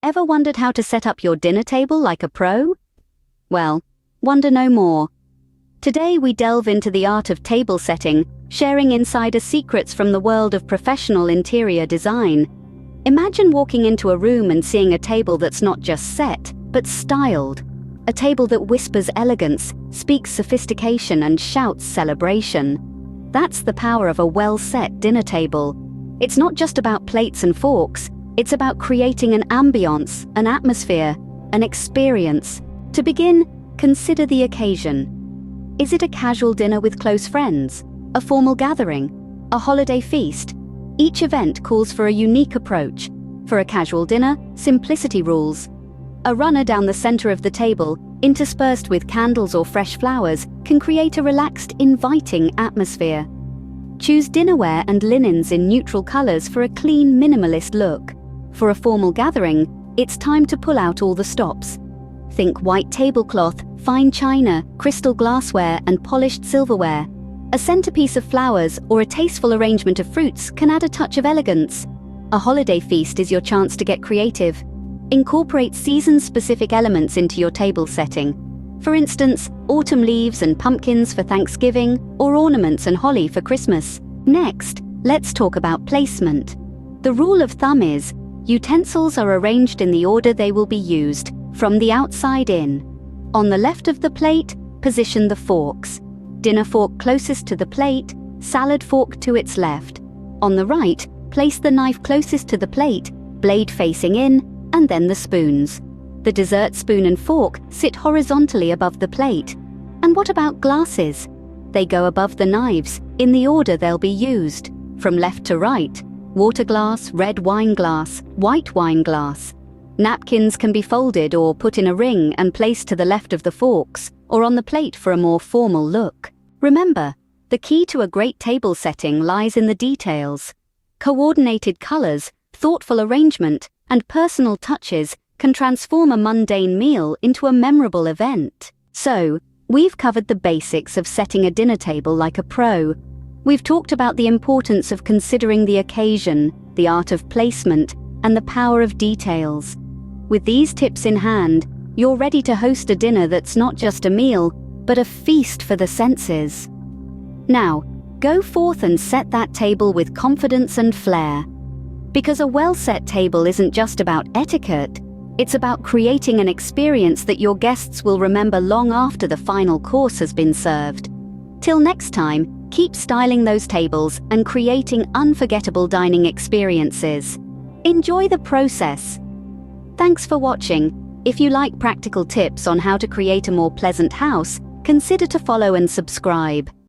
Ever wondered how to set up your dinner table like a pro? Well, wonder no more. Today we delve into the art of table setting, sharing insider secrets from the world of professional interior design. Imagine walking into a room and seeing a table that's not just set, but styled. A table that whispers elegance, speaks sophistication, and shouts celebration. That's the power of a well-set dinner table. It's not just about plates and forks, it's about creating an ambiance, an atmosphere, an experience. To begin, consider the occasion. Is it a casual dinner with close friends? A formal gathering? A holiday feast? Each event calls for a unique approach. For a casual dinner, simplicity rules. A runner down the center of the table, interspersed with candles or fresh flowers, can create a relaxed, inviting atmosphere. Choose dinnerware and linens in neutral colors for a clean, minimalist look. For a formal gathering, it's time to pull out all the stops. Think white tablecloth, fine china, crystal glassware, and polished silverware. A centerpiece of flowers or a tasteful arrangement of fruits can add a touch of elegance. A holiday feast is your chance to get creative. Incorporate season-specific elements into your table setting. For instance, autumn leaves and pumpkins for Thanksgiving, or ornaments and holly for Christmas. Next, let's talk about placement. The rule of thumb is, utensils are arranged in the order they will be used, from the outside in. On the left of the plate, position the forks. Dinner fork closest to the plate, salad fork to its left. On the right, place the knife closest to the plate, blade facing in, and then the spoons. The dessert spoon and fork sit horizontally above the plate. And what about glasses? They go above the knives, in the order they'll be used. From left to right, water glass, red wine glass, white wine glass. Napkins can be folded or put in a ring and placed to the left of the forks, or on the plate for a more formal look. Remember, the key to a great table setting lies in the details. Coordinated colors, thoughtful arrangement, and personal touches can transform a mundane meal into a memorable event. So, we've covered the basics of setting a dinner table like a pro. We've talked about the importance of considering the occasion, the art of placement, and the power of details. With these tips in hand, you're ready to host a dinner that's not just a meal, but a feast for the senses. Now, go forth and set that table with confidence and flair. Because a well-set table isn't just about etiquette, it's about creating an experience that your guests will remember long after the final course has been served. Till next time, keep styling those tables and creating unforgettable dining experiences. Enjoy the process. Thanks for watching. If you like practical tips on how to create a more pleasant house, consider to follow and subscribe.